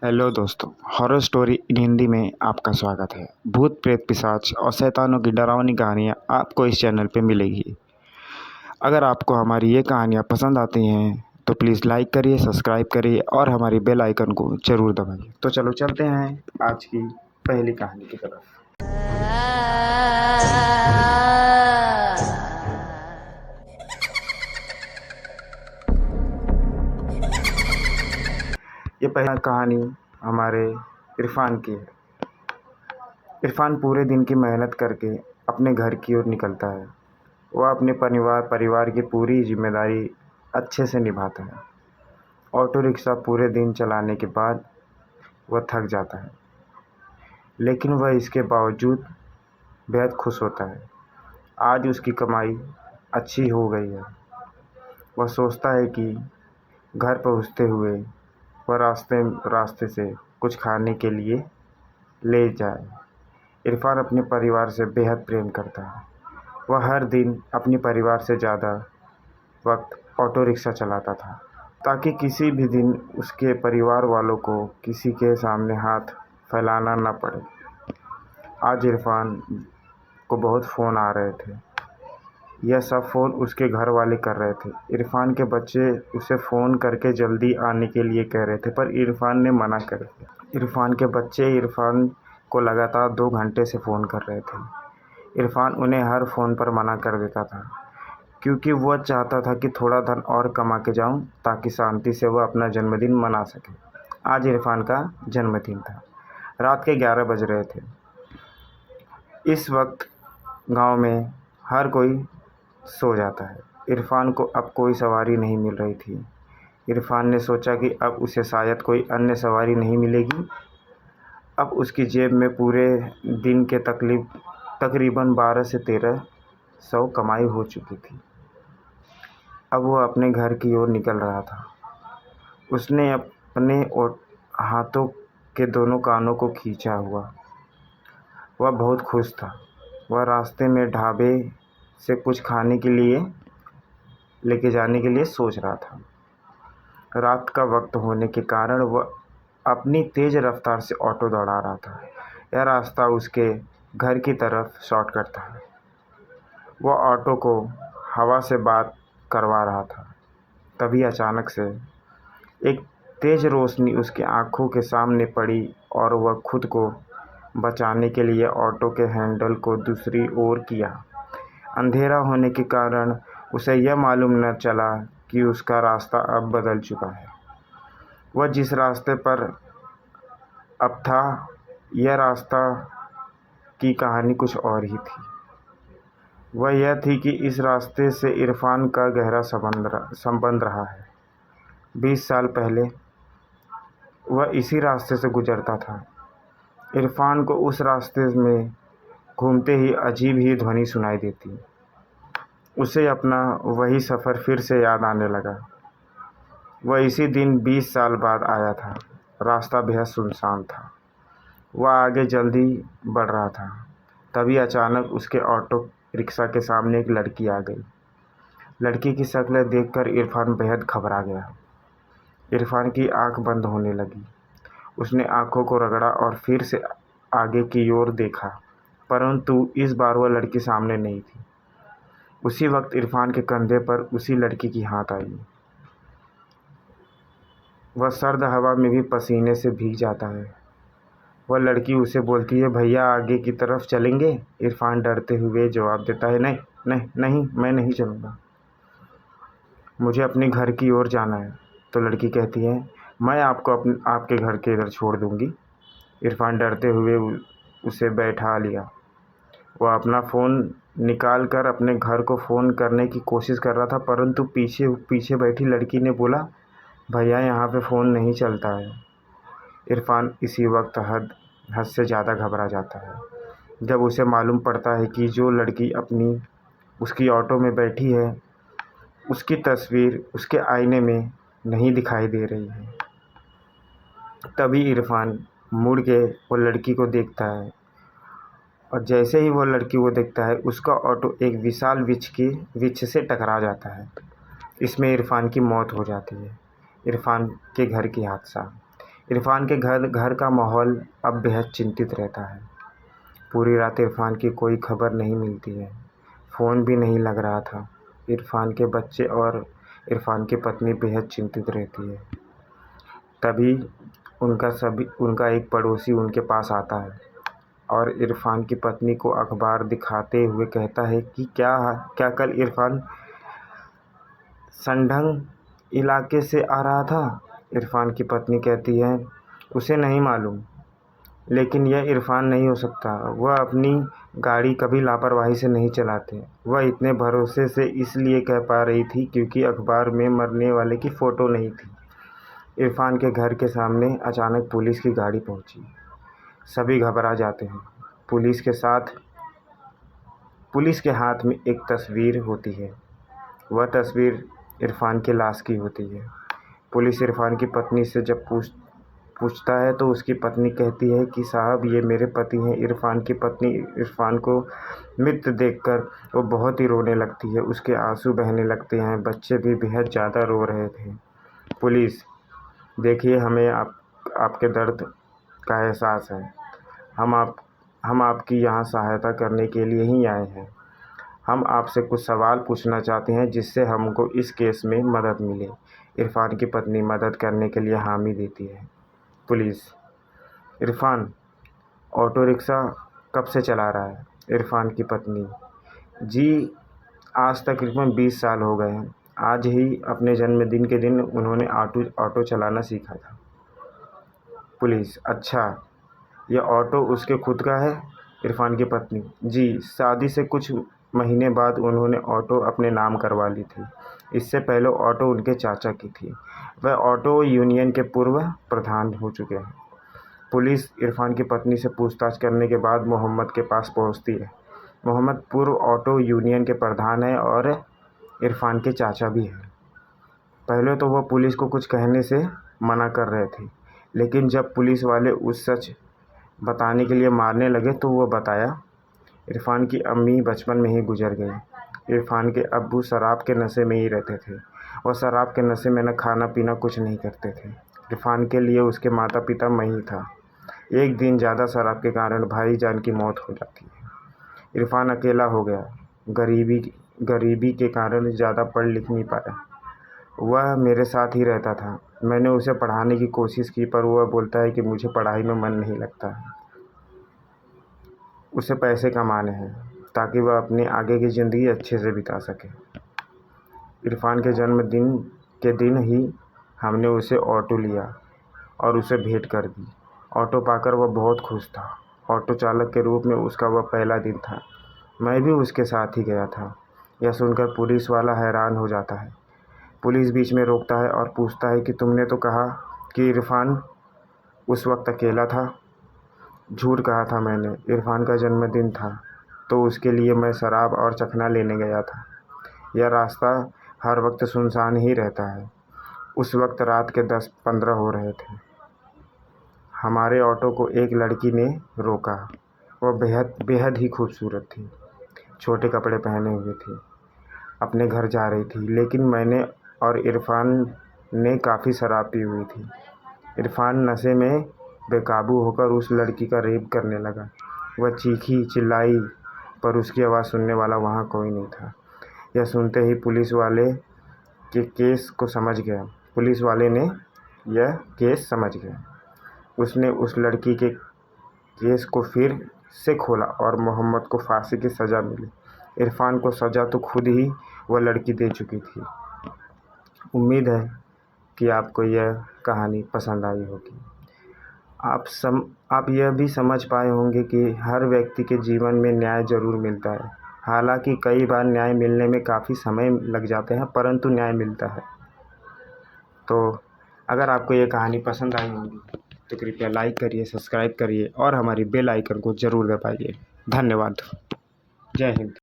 Hello दोस्तों, horror story in Hindi में आपका स्वागत है। भूत प्रेत पिशाच और शैतानों की डरावनी कहानियाँ आपको इस चैनल पे मिलेगी। अगर आपको हमारी ये कहानियाँ पसंद आती हैं तो प्लीज़ लाइक करिए, सब्सक्राइब करिए और हमारी बेल आइकन को ज़रूर दबाइए। तो चलो चलते हैं आज की पहली कहानी की तरफ। ये पहली कहानी हमारे इरफान की है। इरफान पूरे दिन की मेहनत करके अपने घर की ओर निकलता है। वह अपने परिवार की पूरी जिम्मेदारी अच्छे से निभाता है। ऑटो रिक्शा पूरे दिन चलाने के बाद वह थक जाता है, लेकिन वह इसके बावजूद बेहद खुश होता है। आज उसकी कमाई अच्छी हो गई है। वह सोचता है कि घर पहुंचते हुए वह रास्ते से कुछ खाने के लिए ले जाए। इरफान अपने परिवार से बेहद प्रेम करता है। वह हर दिन अपने परिवार से ज़्यादा वक्त ऑटो रिक्शा चलाता था, ताकि किसी भी दिन उसके परिवार वालों को किसी के सामने हाथ फैलाना न पड़े। आज इरफान को बहुत फ़ोन आ रहे थे। यह सब फ़ोन उसके घर वाले कर रहे थे। इरफान के बच्चे उसे फ़ोन करके जल्दी आने के लिए कह रहे थे, पर इरफान ने मना कर दिया। इरफान के बच्चे इरफान को लगातार 2 घंटे से फ़ोन कर रहे थे। इरफान उन्हें हर फ़ोन पर मना कर देता था, क्योंकि वह चाहता था कि थोड़ा धन और कमा के जाऊं, ताकि शांति से वह अपना जन्मदिन मना सके। आज इरफान का जन्मदिन था। रात के 11 बज रहे थे। इस वक्त गांव में हर कोई सो जाता है। इरफान को अब कोई सवारी नहीं मिल रही थी। इरफान ने सोचा कि अब उसे शायद कोई अन्य सवारी नहीं मिलेगी। अब उसकी जेब में पूरे दिन के तकरीबन 12 से 1300 कमाई हो चुकी थी। अब वह अपने घर की ओर निकल रहा था। उसने अपने हाथों के दोनों कानों को खींचा हुआ। वह बहुत खुश था। वह रास्ते में ढाबे से कुछ खाने के लिए लेके जाने के लिए सोच रहा था। रात का वक्त होने के कारण वह अपनी तेज़ रफ्तार से ऑटो दौड़ा रहा था। यह रास्ता उसके घर की तरफ शॉर्टकट था। वह ऑटो को हवा से बात करवा रहा था। तभी अचानक से एक तेज़ रोशनी उसकी आंखों के सामने पड़ी और वह खुद को बचाने के लिए ऑटो के हैंडल को दूसरी ओर किया। अंधेरा होने के कारण उसे यह मालूम न चला कि उसका रास्ता अब बदल चुका है। वह जिस रास्ते पर अब था, यह रास्ता की कहानी कुछ और ही थी। वह यह थी कि इस रास्ते से इरफान का गहरा संबंध रहा है। 20 साल पहले वह इसी रास्ते से गुजरता था। इरफान को उस रास्ते में घूमते ही अजीब ही ध्वनि सुनाई देती। उसे अपना वही सफ़र फिर से याद आने लगा। वह इसी दिन 20 साल बाद आया था। रास्ता बेहद सुनसान था। वह आगे जल्दी बढ़ रहा था। तभी अचानक उसके ऑटो रिक्शा के सामने एक लड़की आ गई। लड़की की शक्ल देखकर इरफान बेहद घबरा गया। इरफान की आंख बंद होने लगी। उसने आंखों को रगड़ा और फिर से आगे की ओर देखा, परंतु इस बार वह लड़की सामने नहीं थी। उसी वक्त इरफान के कंधे पर उसी लड़की की हाथ आई। वह सर्द हवा में भी पसीने से भीग जाता है। वह लड़की उसे बोलती है, भैया आगे की तरफ चलेंगे? इरफान डरते हुए जवाब देता है, नहीं नहीं नहीं, मैं नहीं चलूँगा, मुझे अपने घर की ओर जाना है। तो लड़की कहती है, मैं आपको आपके घर के इधर छोड़ दूँगी। इरफान डरते हुए उसे बैठा लिया। वह अपना फ़ोन निकाल कर अपने घर को फ़ोन करने की कोशिश कर रहा था, परंतु पीछे बैठी लड़की ने बोला, भैया यहाँ पे फ़ोन नहीं चलता है। इरफान इसी वक्त हद से ज़्यादा घबरा जाता है, जब उसे मालूम पड़ता है कि जो लड़की उसकी ऑटो में बैठी है, उसकी तस्वीर उसके आईने में नहीं दिखाई दे रही है। तभी इरफान मुड़ के वो लड़की को देखता है, और जैसे ही वो लड़की को देखता है, उसका ऑटो एक विशाल वृक्ष से टकरा जाता है। इसमें इरफान की मौत हो जाती है। इरफान के घर की हादसा। इरफान के घर का माहौल अब बेहद चिंतित रहता है। पूरी रात इरफान की कोई खबर नहीं मिलती है। फ़ोन भी नहीं लग रहा था। इरफान के बच्चे और इरफान की पत्नी बेहद चिंतित रहती है। तभी उनका एक पड़ोसी उनके पास आता है और इरफान की पत्नी को अखबार दिखाते हुए कहता है कि क्या कल इरफान संढंग इलाके से आ रहा था। इरफान की पत्नी कहती है, उसे नहीं मालूम, लेकिन यह इरफान नहीं हो सकता। वह अपनी गाड़ी कभी लापरवाही से नहीं चलाते। वह इतने भरोसे से इसलिए कह पा रही थी क्योंकि अखबार में मरने वाले की फ़ोटो नहीं थी। इरफान के घर के सामने अचानक पुलिस की गाड़ी पहुंची। सभी घबरा जाते हैं। पुलिस के हाथ में एक तस्वीर होती है। वह तस्वीर इरफान की लाश की होती है। पुलिस इरफान की पत्नी से जब पूछता है तो उसकी पत्नी कहती है कि साहब, ये मेरे पति हैं। इरफान की पत्नी इरफान को मृत देखकर वो बहुत ही रोने लगती है। उसके आंसू बहने लगते हैं। बच्चे भी बेहद ज़्यादा रो रहे थे। पुलिस, देखिए, हमें आपके दर्द का एहसास है। हम आपकी यहाँ सहायता करने के लिए ही आए हैं। हम आपसे कुछ सवाल पूछना चाहते हैं जिससे हमको इस केस में मदद मिले। इरफान की पत्नी मदद करने के लिए हामी देती है। पुलिस, इरफान ऑटो रिक्शा कब से चला रहा है? इरफान की पत्नी, जी, आज तकरीबन 20 साल हो गए हैं। आज ही अपने जन्मदिन के दिन उन्होंने ऑटो चलाना सीखा था। पुलिस, अच्छा, यह ऑटो उसके खुद का है? इरफान की पत्नी, जी, शादी से कुछ महीने बाद उन्होंने ऑटो अपने नाम करवा ली थी। इससे पहले ऑटो उनके चाचा की थी। वह ऑटो यूनियन के पूर्व प्रधान हो चुके हैं। पुलिस इरफान की पत्नी से पूछताछ करने के बाद मोहम्मद के पास पहुंचती है। मोहम्मद पूर्व ऑटो यूनियन के प्रधान है और इरफान के चाचा भी हैं। पहले तो वह पुलिस को कुछ कहने से मना कर रहे थे, लेकिन जब पुलिस वाले उस सच बताने के लिए मारने लगे तो वह बताया। इरफान की अम्मी बचपन में ही गुजर गई। इरफान के अब्बू शराब के नशे में ही रहते थे और शराब के नशे में न खाना पीना कुछ नहीं करते थे। इरफान के लिए उसके माता पिता मैं ही था। एक दिन ज़्यादा शराब के कारण भाईजान की मौत हो जाती है। इरफान अकेला हो गया। गरीबी के कारण ज़्यादा पढ़ लिख नहीं पाया। वह मेरे साथ ही रहता था। मैंने उसे पढ़ाने की कोशिश की पर वह बोलता है कि मुझे पढ़ाई में मन नहीं लगता है। उसे पैसे कमाने हैं ताकि वह अपनी आगे की ज़िंदगी अच्छे से बिता सके। इरफान के जन्मदिन के दिन ही हमने उसे ऑटो लिया और उसे भेंट कर दी। ऑटो पाकर वह बहुत खुश था। ऑटो चालक के रूप में उसका वह पहला दिन था। मैं भी उसके साथ ही गया था। यह सुनकर पुलिस वाला हैरान हो जाता है। पुलिस बीच में रोकता है और पूछता है कि तुमने तो कहा कि इरफान उस वक्त अकेला था। झूठ कहा था मैंने। इरफान का जन्मदिन था तो उसके लिए मैं शराब और चखना लेने गया था। यह रास्ता हर वक्त सुनसान ही रहता है। उस वक्त रात के 10-15 हो रहे थे। हमारे ऑटो को एक लड़की ने रोका। वह बेहद ही खूबसूरत थी। छोटे कपड़े पहने हुए थी। अपने घर जा रही थी, लेकिन मैंने और इरफान ने काफ़ी शराब पी हुई थी। इरफान नशे में बेकाबू होकर उस लड़की का रेप करने लगा। वह चीखी चिल्लाई पर उसकी आवाज़ सुनने वाला वहाँ कोई नहीं था। यह सुनते ही पुलिस वाले ने यह केस समझ गया। उसने उस लड़की के केस को फिर से खोला और मोहम्मद को फांसी की सज़ा मिली। इरफान को सज़ा तो खुद ही वह लड़की दे चुकी थी। उम्मीद है कि आपको यह कहानी पसंद आई होगी। आप यह भी समझ पाए होंगे कि हर व्यक्ति के जीवन में न्याय ज़रूर मिलता है। हालांकि कई बार न्याय मिलने में काफ़ी समय लग जाते हैं, परंतु न्याय मिलता है। तो अगर आपको ये कहानी पसंद आई होगी तो कृपया लाइक करिए, सब्सक्राइब करिए और हमारी बेल आइकन को ज़रूर दबाइए। धन्यवाद। जय हिंद।